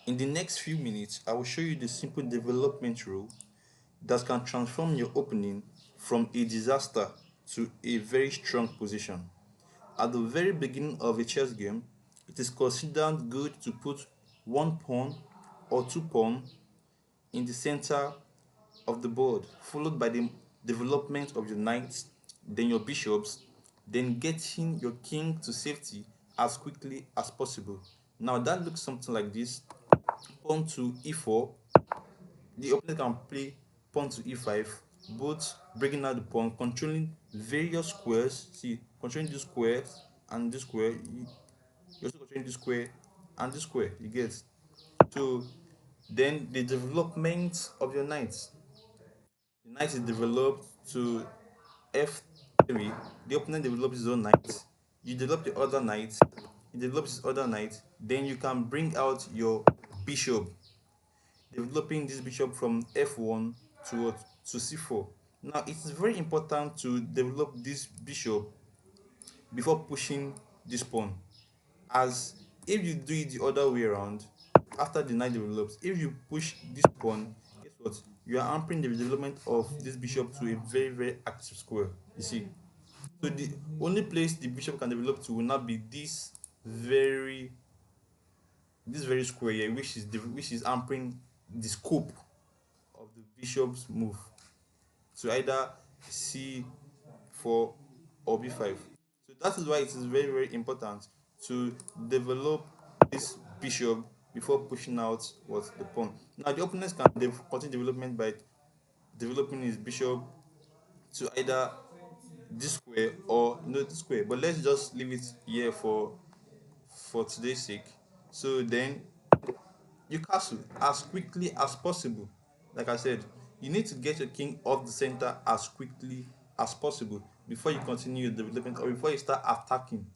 In the next few minutes, I will show you the simple development rule that can transform your opening from a disaster to a very strong position. At the very beginning of a chess game, it is considered good to put one pawn or two pawns in the center of the board, followed by the development of your knights, then your bishops, then getting your king to safety as quickly as possible. Now that looks something like this. Pawn to e4, the opponent can play pawn to e5, both breaking out the pawn, controlling various squares. See, controlling this square and this square. You also controlling this square and this square. You get. So then the development of your knights. The knight is developed to f3. The opponent develops his own knight. You develop the other knight. He develops his other knight. Then you can bring out your bishop, developing this bishop from f1 to what? To c4. Now it is very important to develop this bishop before pushing this pawn, as if you do it the other way around, after the knight develops, if you push this pawn, guess what? You are hampering the development of this bishop to a very very active square. You see, so the only place the bishop can develop to will not be very this very square here, which is hampering the scope of the bishop's move to either c4 or b5. So that is why it is very very important to develop this bishop before pushing out what the pawn. Now the opponents can continue development by developing his bishop to either this square or no this square. But let's just leave it here for today's sake. So then you castle as quickly as possible. Like I said, you need to get your king off the center as quickly as possible before you continue your development or before you start attacking.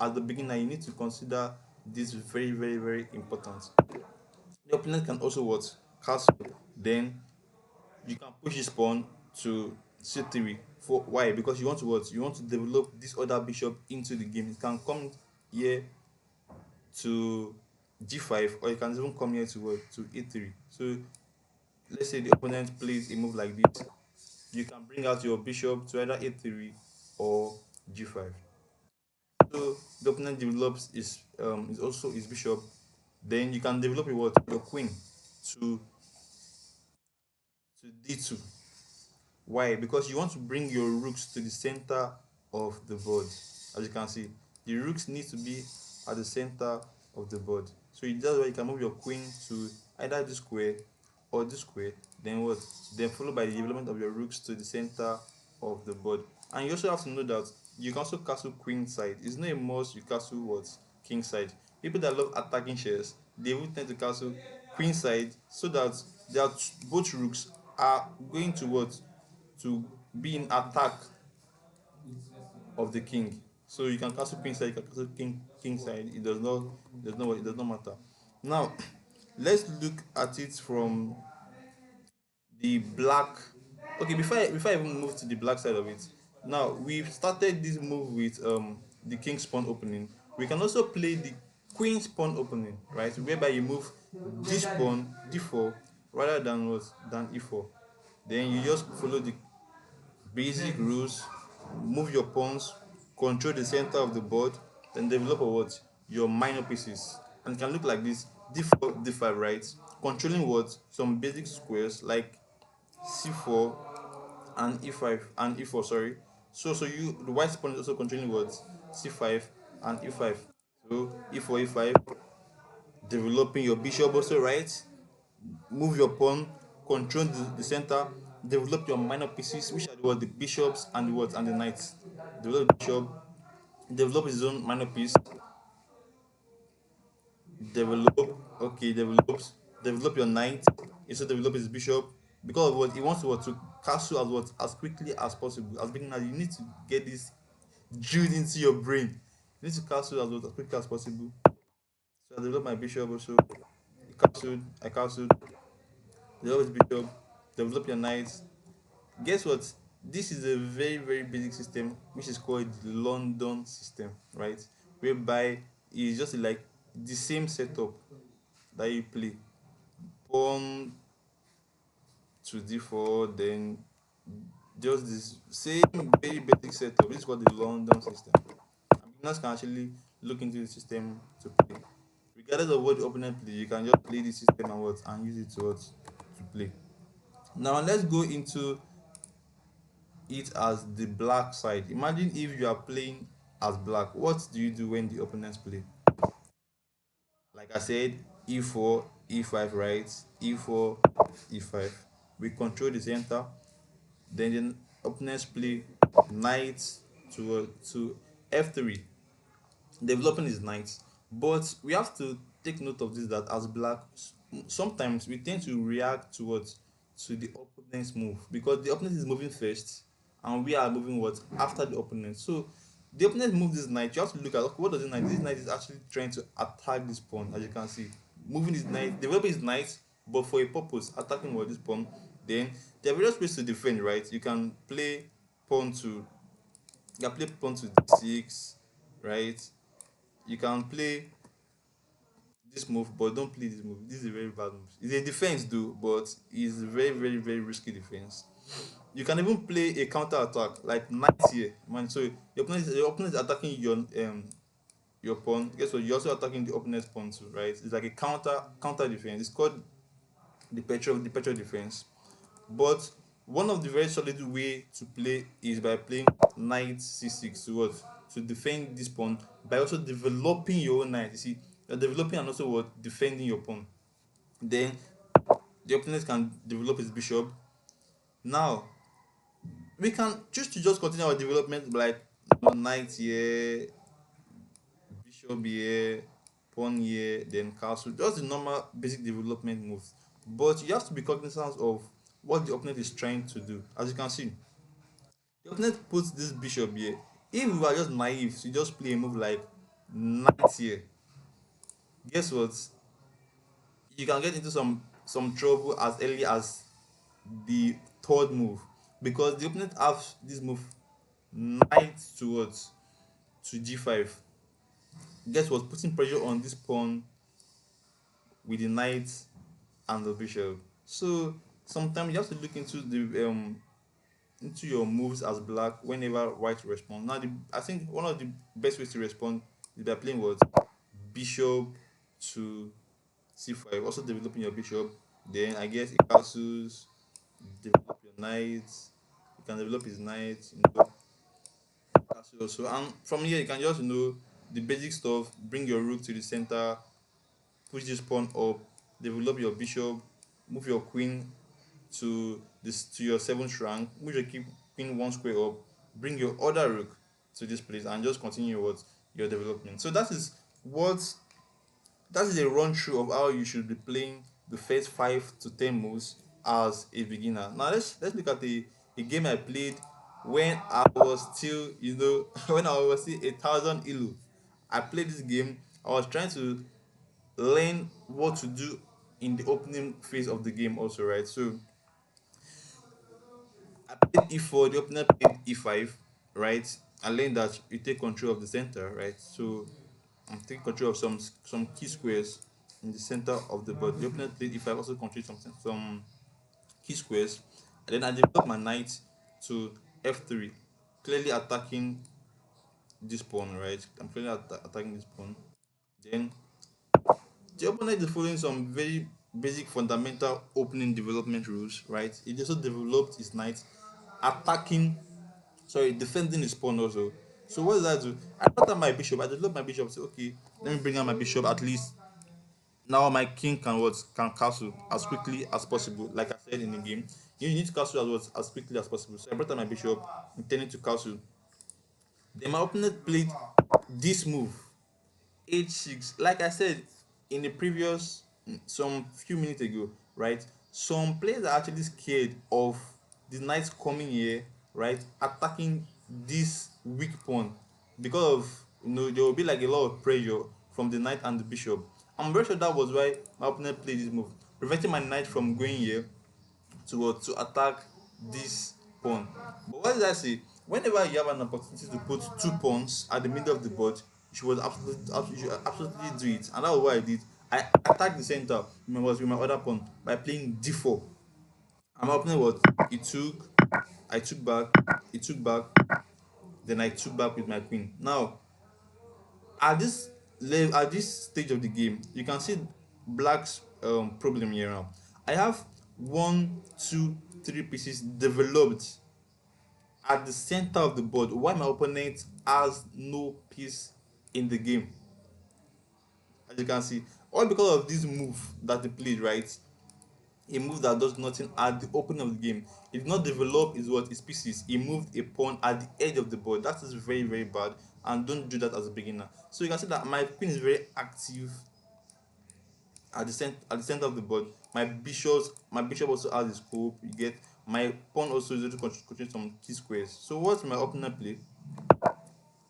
At the beginner, you need to consider this very, very, very important. The opponent can also what? Castle. Then you can push this pawn to c3. For why? Because you want to what? You want to develop this other bishop into the game. It can come here to g5, or you can even come here to what? To e3. So let's say the opponent plays a move like this, you can bring out your bishop to either a3 or g5. So the opponent develops is also his bishop. Then you can develop your queen to d2. Why? Because you want to bring your rooks to the center of the board. As you can see, the rooks need to be at the center of the board. So that's why you can move your queen to either this square or this square. Then what? Then followed by the development of your rooks to the center of the board. And you also have to know that you can also castle queen side. It's not a must you castle what? King side. People that love attacking shares, they will tend to castle queen side so that their both rooks are going to what? To be in attack of the king. So you can castle queen side, you can castle king side. It does not matter. Now let's look at it from the black. Okay, before I even move to the black side of it, now we've started this move with the king's pawn opening. We can also play the queen's pawn opening, right? Whereby you move this pawn d4 rather than what? Than e4. Then you just follow the basic rules, move your pawns, control the center of the board, then develop what? Your minor pieces. And it can look like this: d4, d5, right? Controlling what? Some basic squares like c4 and e5 and e4, sorry. So you the white pawn is also controlling what? C5 and e5. So e4, e5, developing your bishop also, right? Move your pawn, control the center, develop your minor pieces, which are the bishops and the what? And the knights. Develop the bishop, develop his own minor piece, develop, okay, develop your knight, also develop his bishop. Because of what he wants to what? To castle as what? As quickly as possible. As beginner, you need to get this drilled into your brain. You need to castle as what? As quickly as possible. So I develop my bishop also. I castled, develop his bishop, develop your knight. Guess what? This is a very very basic system which is called the London system, right? Whereby it's just like the same setup. that you play. Pawn to d4, then just this same very basic setup. This is called the London system. And beginners can actually look into the system to play. Regardless of what the opponent plays, you can just play the system and what and use it to what to play. Now let's go into it as the black side. Imagine if you are playing as black. What do you do when the opponents play? Like I said, e4, e5, right? e4, e5. We control the center. Then the opponents play knight to f3, developing his knight. But we have to take note of this that as black, sometimes we tend to react to what to the opponent's move because the opponent is moving first and we are moving what after the opponent. So the opponent moves this knight. You have to look at, okay, what does this knight? This knight is actually trying to attack this pawn, as you can see, moving his knight, developing his knight, but for a purpose, attacking what this pawn. Then there are various ways to defend, right? You can play pawn to you can play pawn to d6, right? You can play this move, but don't play this move. This is a very bad move. It's a defense though, but it's a very, very, very risky defense. You can even play a counter attack like knight here, man. So your opponent is attacking your pawn. Guess what? You're also attacking the opponent's pawn too, right? It's like a counter defense. It's called the Petro defense. But one of the very solid way to play is by playing knight c6 to what to defend this pawn by also developing your own knight. You see, you're developing and also what defending your pawn. Then the opponent can develop his bishop. Now we can choose to just continue our development like knight here, bishop here, pawn here, then castle. Just the normal basic development moves. But you have to be cognizant of what the opponent is trying to do. As you can see, the opponent puts this bishop here. If you are just naive, so you just play a move like knight here. Guess what? You can get into some trouble as early as the third move because the opponent has this move knight to what to g5. Guess what? Putting pressure on this pawn with the knight and the bishop. So sometimes you have to look into your moves as black whenever white respond. Now, I think one of the best ways to respond is by playing what bishop to c5, also developing your bishop. Then I guess it castles, develop your knight. You can develop his knight, castle also. And from here, you can just the basic stuff. Bring your rook to the center, push this pawn up, develop your bishop, move your queen to your seventh rank, move your queen one square up, bring your other rook to this place, and just continue what your development. So that is a run through of how you should be playing the first 5 to 10 moves as a beginner. Now let's look at a game I played when I was still when I was still 1,000 elo. I played this game. I was trying to learn what to do in the opening phase of the game also, right? So I played e4, the opponent played e5, right? I learned that you take control of the center, right? So I'm taking control of some key squares in the center of the board. The opponent played e5, also control some key squares. And then I developed my knight to f3, clearly attacking this pawn, right? I'm clearly attacking this pawn. Then the opponent is following some very basic fundamental opening development rules, right? He also developed his knight attacking, sorry, defending his pawn also. So what does that do? I brought out my bishop. I developed my bishop. Say, okay, let me bring out my bishop. At least now my king can castle as quickly as possible. Like I said in the game, you need to castle as quickly as possible. So I brought out my bishop, intending to castle. Then my opponent played this move, h6. Like I said in the previous some few minutes ago, right? Some players are actually scared of the knight coming here, right? Attacking this weak pawn because of there will be like a lot of pressure from the knight and the bishop. I'm very sure that was why my opponent played this move, preventing my knight from going here to attack this pawn. But what did I say? Whenever you have an opportunity to put 2 pawns at the middle of the board, you should absolutely do it. And that was what I did. I attack the center with my other pawn by playing d4. And my opponent what? He took, I took back, he took back, then I took back with my queen. Now, at this stage of the game, you can see black's problem here now. I have one, two, three pieces developed at the center of the board while my opponent has no piece in the game. As you can see, all because of this move that he played, right? A move that does nothing at the opening of the game. He did not develop his pieces. He moved a pawn at the edge of the board. That is very, very bad, and don't do that as a beginner. So you can see that my queen is very active at the center of the board. My bishop also has a scope. You get my pawn also is able to control some key squares. So what's my opponent play?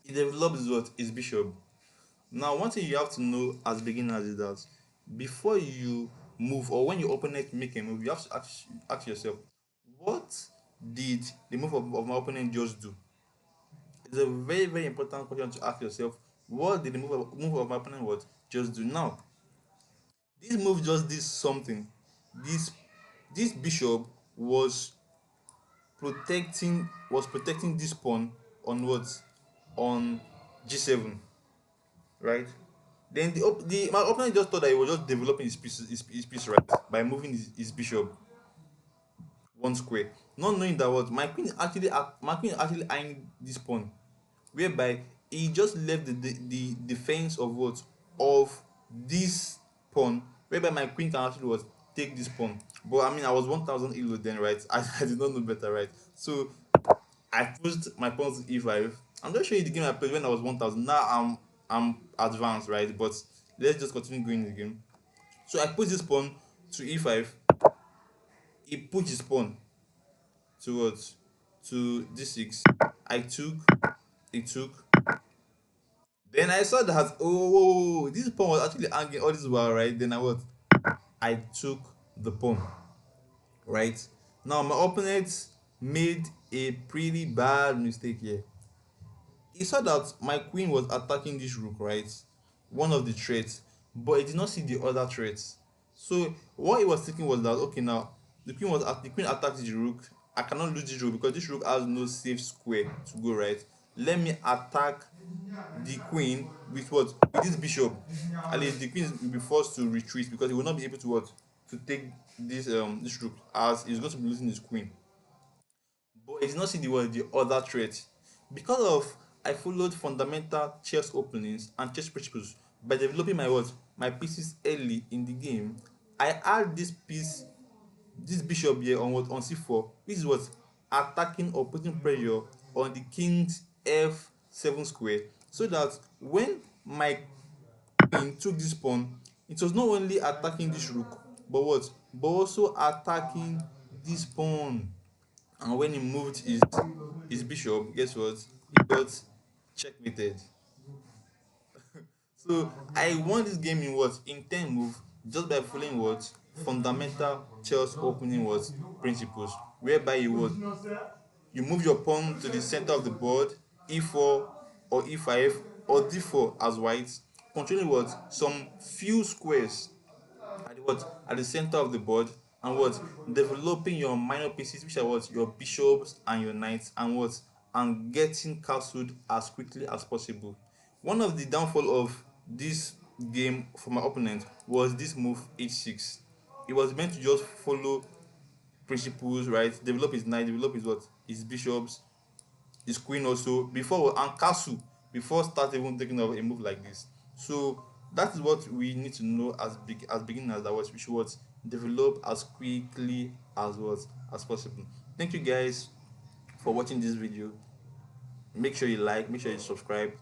He develops what? His bishop. Now, one thing you have to know as beginners is that before you move or when your opponent make a move, you have to ask yourself, what did the move of my opponent just do? It's a very, very important question to ask yourself. What did the move of my opponent what just do? Now, this move just did something. This this bishop was protecting this pawn on what? On g7, right? Then my opponent just thought that he was just developing his piece right by moving his bishop one square, not knowing that what my queen is actually eyeing this pawn, whereby he just left the defense of what of this pawn, whereby my queen can actually what take this pawn. But I mean, I was 1,000 elo then, right? I did not know better, right? So I pushed my pawn to e5. I'm just showing you the game I played when I was 1,000. Now I'm advanced, right? But let's just continue going in the game. So I pushed this pawn to e5. He pushed his pawn towards to d6. I took, he took. Then I saw that oh, this pawn was actually hanging all this while, right? Then I took the pawn, right? Now my opponent made a pretty bad mistake here. He saw that my queen was attacking this rook, right? One of the threats, but he did not see the other threats. So what he was thinking was that okay, now the queen attacked the rook. I cannot lose this rook because this rook has no safe square to go, right. Let me attack the queen with what? With this bishop. At least the queen will be forced to retreat because he will not be able to what? To take this rook as he's going to be losing his queen. But he did not see the other threat. Because of I followed fundamental chess openings and chess principles by developing my what? My pieces early in the game. I had this piece, this bishop here on what? On c4, which is what? Attacking or putting pressure on the king's f7 square, so that when my queen took this pawn, it was not only attacking this rook, but what? But also attacking this pawn. And when he moved his bishop, guess what? He got checkmated. So I won this game in what? In 10 moves, just by following what? Fundamental chess opening what? Principles. Whereby you move your pawn to the center of the board, e4 or e5 or d4 as white, controlling what? Some few squares at the center of the board, and what? Developing your minor pieces, which are what? Your bishops and your knights, and what? And getting castled as quickly as possible. One of the downfall of this game for my opponent was this move h6. It was meant to just follow principles, right? Develop his knight, develop his what? His bishops, his queen also before and castle before start even taking off a move like this. So that is what we need to know as beginners, that what we should what develop as quickly as possible. Thank you guys for watching this video. Make sure you like, make sure you subscribe.